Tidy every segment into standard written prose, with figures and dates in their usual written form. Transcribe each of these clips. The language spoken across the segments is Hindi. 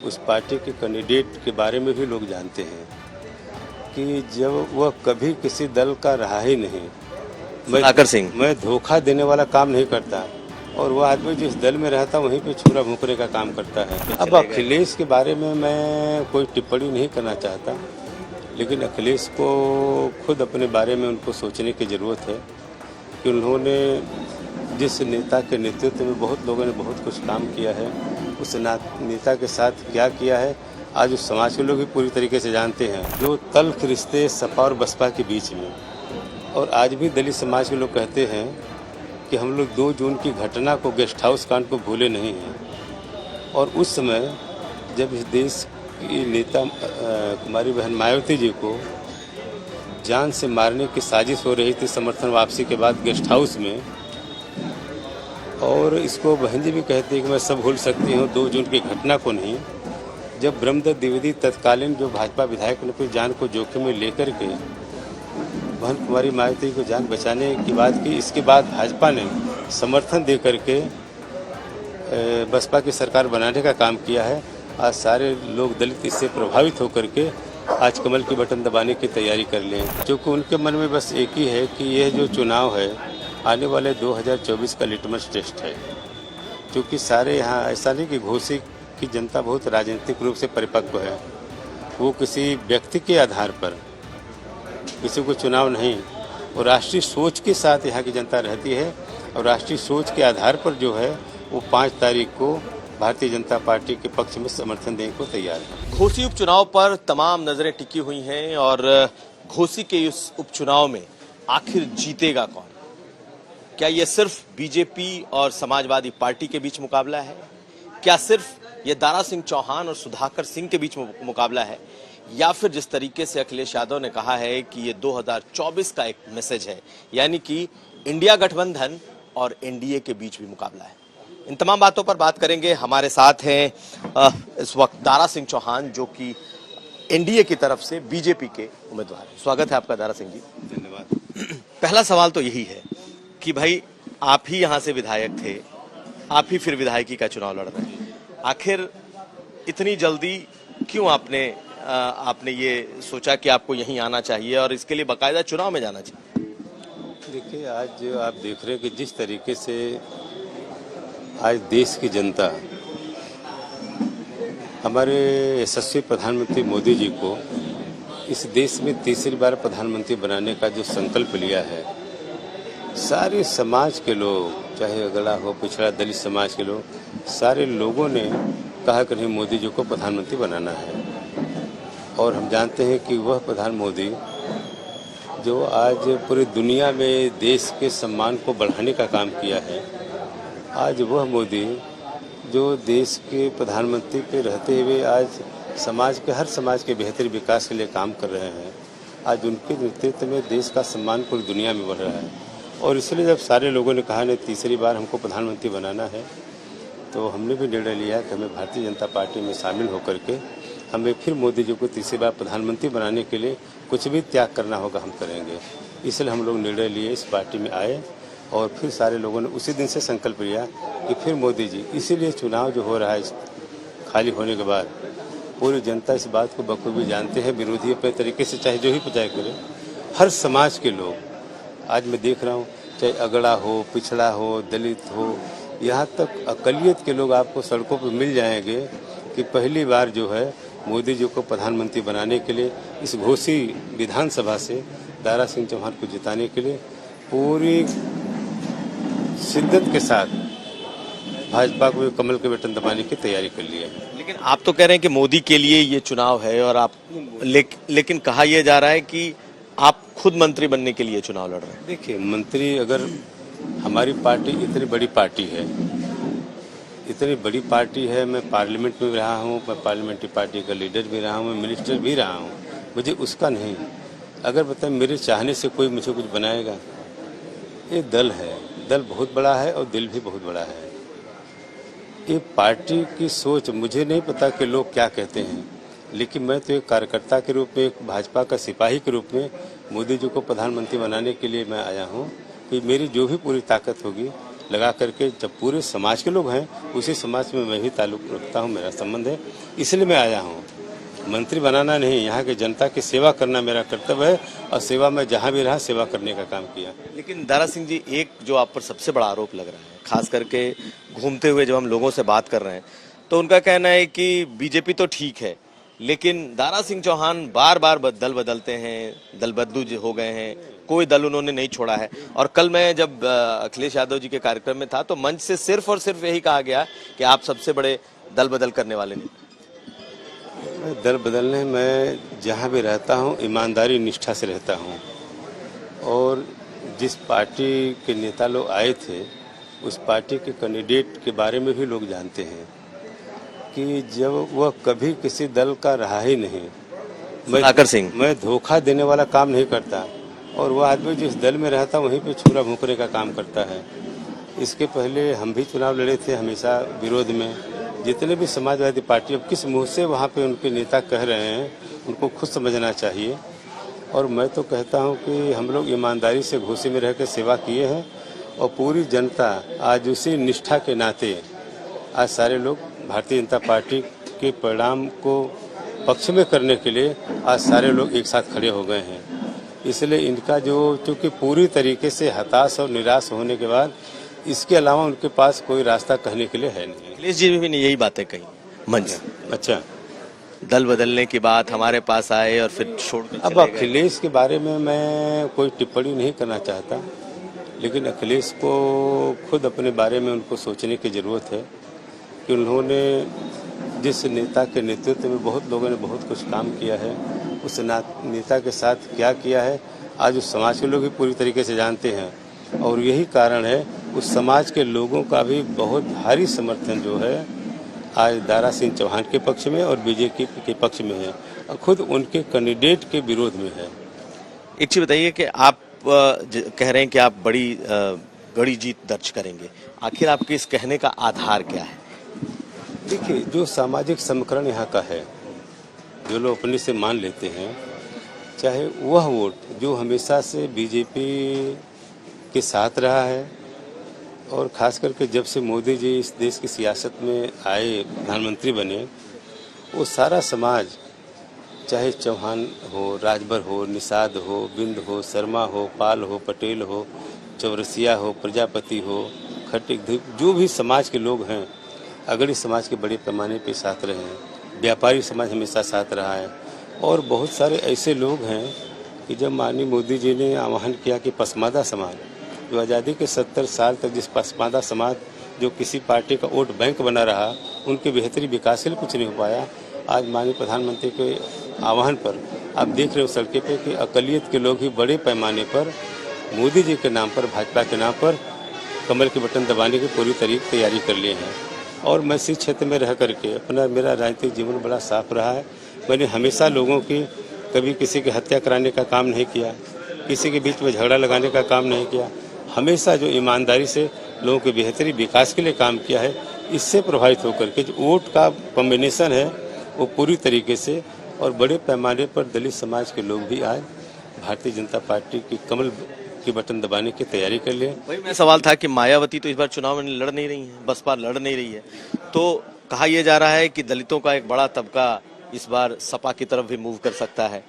उस पार्टी के कैंडिडेट के बारे में भी लोग जानते हैं कि जब वह कभी किसी दल का रहा ही नहीं। सुधाकर सिंह। मैं धोखा देने वाला काम नहीं करता और वह आदमी जिस दल में रहता वहीं पे छुरा भूकने का काम करता है। अब अखिलेश के बारे में मैं कोई टिप्पणी नहीं करना चाहता, लेकिन अखिलेश को खुद अपने बारे में उनको सोचने की ज़रूरत है कि उन्होंने जिस नेता के नेतृत्व में बहुत लोगों ने बहुत कुछ काम किया है, उस नेता के साथ क्या किया है आज उस समाज के लोग भी पूरी तरीके से जानते हैं। जो तल्ख रिश्ते सपा और बसपा के बीच में, और आज भी दलित समाज के लोग कहते हैं कि हम लोग 2 जून की घटना को, गेस्ट हाउस कांड को भूले नहीं हैं। और उस समय जब इस देश की नेता कुमारी बहन मायावती जी को जान से मारने की साजिश हो रही थी समर्थन वापसी के बाद गेस्ट हाउस में, और इसको बहन जी भी कहती है कि मैं सब भूल सकती हूँ 2 जून की घटना को नहीं। जब ब्रह्मदत्त द्विवेदी तत्कालीन जो भाजपा विधायक ने अपनी जान को जोखिम में लेकर के बहन कुमारी मायावती को जान बचाने की बात की, इसके बाद भाजपा ने समर्थन दे करके बसपा की सरकार बनाने का काम किया है। आज सारे लोग दलित इससे प्रभावित होकर के आज कमल की बटन दबाने की तैयारी कर लें, क्योंकि उनके मन में बस एक ही है कि यह जो चुनाव है आने वाले 2024 का लिटमस टेस्ट है। क्योंकि सारे यहाँ ऐसा नहीं कि घोसी की जनता बहुत राजनीतिक रूप से परिपक्व है, वो किसी व्यक्ति के आधार पर किसी को चुनाव नहीं, और राष्ट्रीय सोच के साथ यहाँ की जनता रहती है, और राष्ट्रीय सोच के आधार पर जो है वो 5 तारीख को भारतीय जनता पार्टी के पक्ष में समर्थन देने को तैयार है। घोसी उपचुनाव पर तमाम नजरें टिकी हुई हैं और घोसी के इस उपचुनाव में आखिर जीतेगा कौन? क्या ये सिर्फ बीजेपी और समाजवादी पार्टी के बीच मुकाबला है? क्या सिर्फ ये दारा सिंह चौहान और सुधाकर सिंह के बीच मुकाबला है, या फिर जिस तरीके से अखिलेश यादव ने कहा है कि ये 2024 का एक मैसेज है, यानी कि इंडिया गठबंधन और एनडीए के बीच भी मुकाबला है? इन तमाम बातों पर बात करेंगे। हमारे साथ हैं इस वक्त दारा सिंह चौहान, जो कि एनडीए की तरफ से बीजेपी के उम्मीदवार हैं। स्वागत है आपका दारा सिंह जी। धन्यवाद। पहला सवाल तो यही है कि भाई आप ही यहाँ से विधायक थे, आप ही फिर विधायकी का चुनाव लड़ रहे हैं, आखिर इतनी जल्दी क्यों आपने ये सोचा कि आपको यहीं आना चाहिए और इसके लिए बाकायदा चुनाव में जाना चाहिए? देखिए, आज आप देख रहे हैं कि जिस तरीके से आज देश की जनता हमारे यशस्वी प्रधानमंत्री मोदी जी को इस देश में तीसरी बार प्रधानमंत्री बनाने का जो संकल्प लिया है, सारे समाज के लोग, चाहे अगड़ा हो पिछड़ा दलित समाज के लोग, सारे लोगों ने कहा कि नहीं मोदी जी को प्रधानमंत्री बनाना है। और हम जानते हैं कि वह प्रधान मोदी जो आज पूरी दुनिया में देश के सम्मान को बढ़ाने का काम किया है, आज वह मोदी जो देश के प्रधानमंत्री पे रहते हुए आज समाज के हर समाज के बेहतर विकास के लिए काम कर रहे हैं, आज उनके नेतृत्व में देश का सम्मान पूरी दुनिया में बढ़ रहा है। और इसलिए जब सारे लोगों ने कहा नहीं तीसरी बार हमको प्रधानमंत्री बनाना है, तो हमने भी निर्णय लिया कि हमें भारतीय जनता पार्टी में शामिल होकर के हमें फिर मोदी जी को तीसरी बार प्रधानमंत्री बनाने के लिए कुछ भी त्याग करना होगा, हम करेंगे। इसलिए हम लोग निर्णय लिए, इस पार्टी में आए, और फिर सारे लोगों ने उसी दिन से संकल्प लिया कि फिर मोदी जी, इसीलिए चुनाव जो हो रहा है खाली होने के बाद पूरी जनता इस बात को बखूबी जानते हैं। विरोधी अपने तरीके से चाहे जो ही प्रचार करे, हर समाज के लोग आज मैं देख रहा हूँ, चाहे अगड़ा हो, पिछड़ा हो, दलित हो, यहाँ तक अकलियत के लोग आपको सड़कों पर मिल जाएंगे कि पहली बार जो है मोदी जी को प्रधानमंत्री बनाने के लिए इस घोसी विधानसभा से दारा सिंह चौहान को जिताने के लिए पूरी शिद्दत के साथ भाजपा को कमल के बटन दबाने की तैयारी कर ली है। लेकिन आप तो कह रहे हैं कि मोदी के लिए ये चुनाव है, और आप लेकिन कहा यह जा रहा है कि आप खुद मंत्री बनने के लिए चुनाव लड़ रहे हैं। देखिए, मंत्री, अगर हमारी पार्टी इतनी बड़ी पार्टी है, इतनी बड़ी पार्टी है, मैं पार्लियामेंट में रहा हूँ, मैं पार्लियामेंट्री पार्टी का लीडर भी रहा हूँ, मैं मिनिस्टर भी रहा हूँ, मुझे उसका नहीं। अगर बताएं मेरे चाहने से कोई मुझे कुछ बनाएगा? ये दल है, दल बहुत बड़ा है और दिल भी बहुत बड़ा है। ये पार्टी की सोच, मुझे नहीं पता कि लोग क्या कहते हैं, लेकिन मैं तो एक कार्यकर्ता के रूप में, एक भाजपा का सिपाही के रूप में मोदी जी को प्रधानमंत्री बनाने के लिए मैं आया हूँ कि मेरी जो भी पूरी ताकत होगी लगा करके, जब पूरे समाज के लोग हैं उसी समाज में मैं भी ताल्लुक रखता हूँ, मेरा संबंध है, इसलिए मैं आया हूँ। मंत्री बनाना नहीं, यहाँ के जनता की सेवा करना मेरा कर्तव्य है और सेवा में जहाँ भी रहा सेवा करने का काम किया। लेकिन दारा सिंह जी, एक जो आप पर सबसे बड़ा आरोप लग रहा है, खास करके घूमते हुए जब हम लोगों से बात कर रहे हैं, तो उनका कहना है कि बीजेपी तो ठीक है, लेकिन दारा सिंह चौहान बार बार दल बदलते हैं, दल बदलू हो गए हैं, कोई दल उन्होंने नहीं छोड़ा है। और कल मैं जब अखिलेश यादव जी के कार्यक्रम में था तो मंच से सिर्फ और सिर्फ यही कहा गया कि आप सबसे बड़े दल बदल करने वाले नहीं। दल बदलने में जहाँ भी रहता हूँ ईमानदारी निष्ठा से रहता हूँ, और जिस पार्टी के नेता लोग आए थे उस पार्टी के कैंडिडेट के बारे में भी लोग जानते हैं कि जब वह कभी किसी दल का रहा ही नहीं। मैं धोखा देने वाला काम नहीं करता, और वह आदमी जिस दल में रहता वहीं पे छुरा भूकने का काम करता है। इसके पहले हम भी चुनाव लड़े थे, हमेशा विरोध में। जितने भी समाजवादी पार्टी अब किस मुंह से वहाँ पे उनके नेता कह रहे हैं, उनको खुद समझना चाहिए। और मैं तो कहता हूँ कि हम लोग ईमानदारी से घोसी में रह कर सेवा किए हैं, और पूरी जनता आज उसी निष्ठा के नाते आज सारे लोग भारतीय जनता पार्टी के परिणाम को पक्ष में करने के लिए आज सारे लोग एक साथ खड़े हो गए हैं। इसलिए इनका जो चूँकि पूरी तरीके से हताश और निराश होने के बाद इसके अलावा उनके पास कोई रास्ता कहने के लिए है नहीं। अखिलेश जी भी ने यही बातें कही मंच। अच्छा, दल बदलने की बात, हमारे पास आए और फिर छोड़ कर अब अखिलेश के बारे में मैं कोई टिप्पणी नहीं करना चाहता, लेकिन अखिलेश को खुद अपने बारे में उनको सोचने की ज़रूरत है कि उन्होंने जिस नेता के नेतृत्व में बहुत लोगों ने बहुत कुछ काम किया है, उस नेता के साथ क्या किया है आज उस समाज के लोग भी पूरी तरीके से जानते हैं। और यही कारण है उस समाज के लोगों का भी बहुत भारी समर्थन जो है आज दारा सिंह चौहान के पक्ष में और बीजेपी के पक्ष में है, और खुद उनके कैंडिडेट के विरोध में है। एक चीज बताइए कि आप कह रहे हैं कि आप बड़ी जीत दर्ज करेंगे, आखिर आपके इस कहने का आधार क्या है? देखिए, जो सामाजिक समीकरण यहाँ का है, जो लोग अपने से मान लेते हैं, चाहे वह वोट जो हमेशा से बीजेपी के साथ रहा है, और ख़ास करके जब से मोदी जी इस देश की सियासत में आए, प्रधानमंत्री बने, वो सारा समाज, चाहे चौहान हो, राजभर हो, निषाद हो, बिंद हो, शर्मा हो, पाल हो, पटेल हो, चौरसिया हो, प्रजापति हो, खट्टिक, जो भी समाज के लोग हैं, अगड़ी समाज के बड़े पैमाने पे साथ रहे हैं। व्यापारी समाज हमेशा साथ रहा है, और बहुत सारे ऐसे लोग हैं कि जब माननीय मोदी जी ने आह्वान किया कि पसमादा समाज, जो आज़ादी के 70 साल तक जिस पसमादा समाज जो किसी पार्टी का वोट बैंक बना रहा, उनके बेहतरी विकास के लिए कुछ नहीं हो पाया, आज माननीय प्रधानमंत्री के आह्वान पर आप देख रहे हो सड़कों पे कि अकलियत के लोग ही बड़े पैमाने पर मोदी जी के नाम पर, भाजपा के नाम पर कमल के बटन दबाने की पूरी तैयारी कर लिए हैं। और मैं इसी क्षेत्र में रह करके मेरा राजनीतिक जीवन बड़ा साफ रहा है। मैंने हमेशा लोगों की, कभी किसी की हत्या कराने का काम नहीं किया, किसी के बीच में झगड़ा लगाने का काम नहीं किया, हमेशा जो ईमानदारी से लोगों के बेहतरी विकास के लिए काम किया है। इससे प्रभावित होकर के जो वोट का कॉम्बिनेशन है वो पूरी तरीके से, और बड़े पैमाने पर दलित समाज के लोग भी आज भारतीय जनता पार्टी की कमल की बटन दबाने की तैयारी कर लिए। वही मैं सवाल था कि मायावती तो इस बार चुनाव में लड़ नहीं रही है, बसपा लड़ नहीं रही है, तो कहा यह जा रहा है कि दलितों का एक बड़ा तबका इस बार सपा की तरफ भी मूव कर सकता है।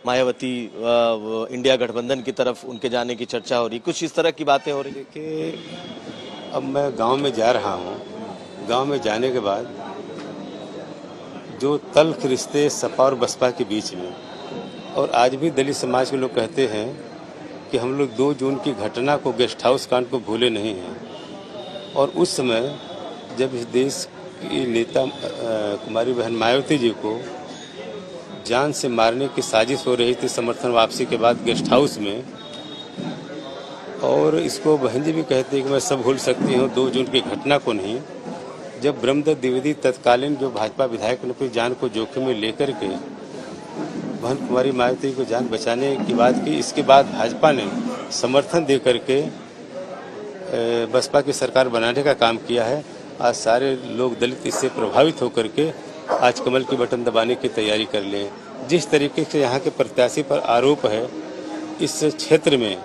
मायावती इंडिया गठबंधन की तरफ उनके जाने की चर्चा हो रही, कुछ इस तरह की बातें हो रही है कि अब मैं गांव में जा रहा हूं, गांव में जाने के बाद जो तल्ख रिश्ते सपा और बसपा के बीच में, और आज भी दलित समाज के लोग कहते हैं कि हम लोग 2 जून की घटना को, गेस्ट हाउस कांड को भूले नहीं हैं। और उस समय जब इस देश की नेता कुमारी बहन मायावती जी को जान से मारने की साजिश हो रही थी समर्थन वापसी के बाद गेस्ट हाउस में, और इसको बहन जी भी कहते हैं कि मैं सब भूल सकती हूँ, 2 जून की घटना को नहीं। जब ब्रह्मदत्त द्विवेदी तत्कालीन जो भाजपा विधायक ने अपनी जान को जोखिम में लेकर के बहन कुमारी मायावती को जान बचाने की बात की, इसके बाद भाजपा ने समर्थन दे करके बसपा की सरकार बनाने का काम किया है। आज सारे लोग दलित इससे प्रभावित होकर के आज कमल की बटन दबाने की तैयारी कर लें। जिस तरीके से यहाँ के प्रत्याशी पर आरोप है, इस क्षेत्र में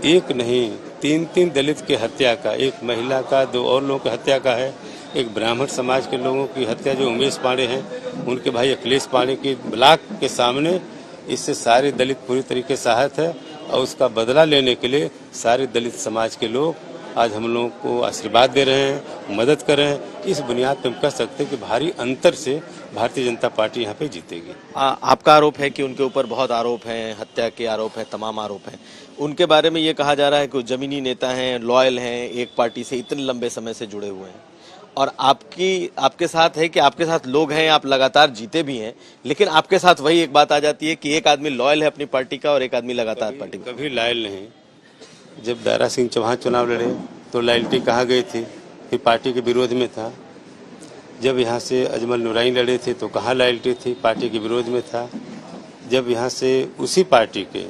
एक नहीं 3 दलित की हत्या का, एक महिला का, 2 और लोगों की हत्या का है, एक ब्राह्मण समाज के लोगों की हत्या जो उमेश पांडे हैं, उनके भाई अखिलेश पांडे की ब्लॉक के सामने, इससे सारे दलित पूरी तरीके से आहत है और उसका बदला लेने के लिए सारे दलित समाज के लोग आज हम लोगों को आशीर्वाद दे रहे हैं, मदद कर रहे हैं। इस बुनियाद पर हम कह सकते हैं कि भारी अंतर से भारतीय जनता पार्टी यहाँ पे जीतेगी। आपका आरोप है कि उनके ऊपर बहुत आरोप हैं, हत्या के आरोप हैं, तमाम आरोप हैं। उनके बारे में ये कहा जा रहा है कि वो जमीनी नेता हैं, लॉयल हैं, एक पार्टी से इतने लंबे समय से जुड़े हुए हैं। और आपके साथ है कि आपके साथ लोग हैं, आप लगातार जीते भी हैं, लेकिन आपके साथ वही एक बात आ जाती है कि एक आदमी लॉयल है अपनी पार्टी का और एक आदमी लगातार पार्टी का। कभी लॉयल नहीं। जब दारा सिंह चौहान चुनाव लड़े तो लॉयल्टी कहाँ गई थी, फिर पार्टी के विरोध में था। जब यहाँ से अजमल नूरानी लड़े थे तो कहाँ लॉयल्टी थी, पार्टी के विरोध में था। जब यहाँ से उसी पार्टी के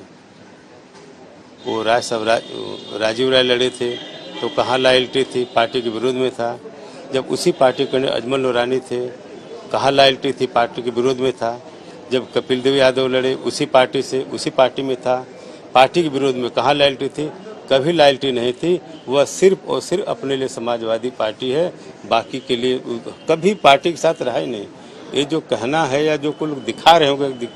वो राजीव राय लड़े थे तो कहाँ लॉयल्टी थी, पार्टी के विरोध में था। जब उसी पार्टी के अजमल नूरानी थे, कहाँ लॉयल्टी थी, पार्टी के विरोध में था। जब कपिल देव यादव लड़े उसी पार्टी से, उसी पार्टी में था, पार्टी के विरोध में, कहाँ लॉयल्टी थी, कभी लॉयल्टी नहीं थी। वह सिर्फ और सिर्फ अपने लिए समाजवादी पार्टी है, बाकी के लिए कभी पार्टी के साथ रहा ही नहीं। ये जो कहना है या जो कुछ दिखा रहे होंगे,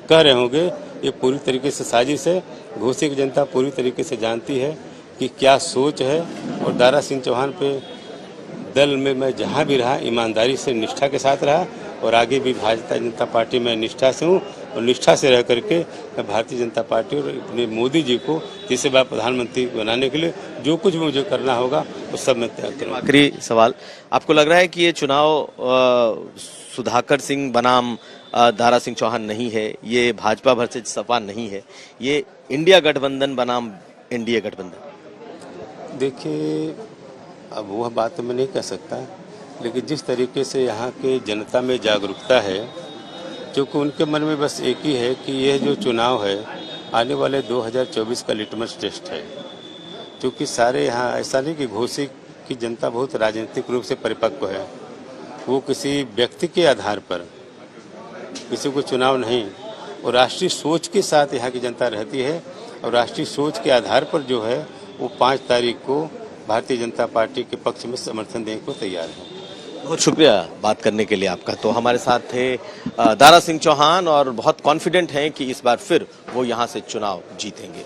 कह रहे होंगे, ये पूरी तरीके से साजिश है। घोसी की जनता पूरी तरीके से जानती है कि क्या सोच है। और दारा सिंह चौहान पे दल में मैं जहाँ भी रहा ईमानदारी से, निष्ठा के साथ रहा और आगे भी भारतीय जनता पार्टी में निष्ठा से हूँ और निष्ठा से रह करके मैं भारतीय जनता पार्टी और अपने मोदी जी को तीसरी बार प्रधानमंत्री बनाने के लिए जो कुछ भी मुझे करना होगा वो सब मैं त्याग करूँगा। आखिरी सवाल, आपको लग रहा है कि ये चुनाव सुधाकर सिंह बनाम दारा सिंह चौहान नहीं है, ये भाजपा वर्सेज सपा नहीं है, ये इंडिया गठबंधन बनाम एनडीए गठबंधन? देखिए, अब वह बात तो मैं नहीं कह सकता, लेकिन जिस तरीके से यहाँ के जनता में जागरूकता है, क्योंकि उनके मन में बस एक ही है कि यह जो चुनाव है आने वाले 2024 का लिटमस टेस्ट है। क्योंकि सारे यहाँ ऐसा नहीं कि घोसी की जनता बहुत राजनीतिक रूप से परिपक्व है, वो किसी व्यक्ति के आधार पर किसी को चुनाव नहीं, और राष्ट्रीय सोच के साथ यहाँ की जनता रहती है और राष्ट्रीय सोच के आधार पर जो है वो 5 तारीख को भारतीय जनता पार्टी के पक्ष में समर्थन देने को तैयार है। बहुत शुक्रिया बात करने के लिए आपका। तो हमारे साथ थे दारा सिंह चौहान और बहुत कॉन्फिडेंट हैं कि इस बार फिर वो यहाँ से चुनाव जीतेंगे।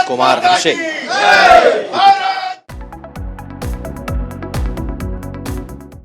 कुमार अभिषेक।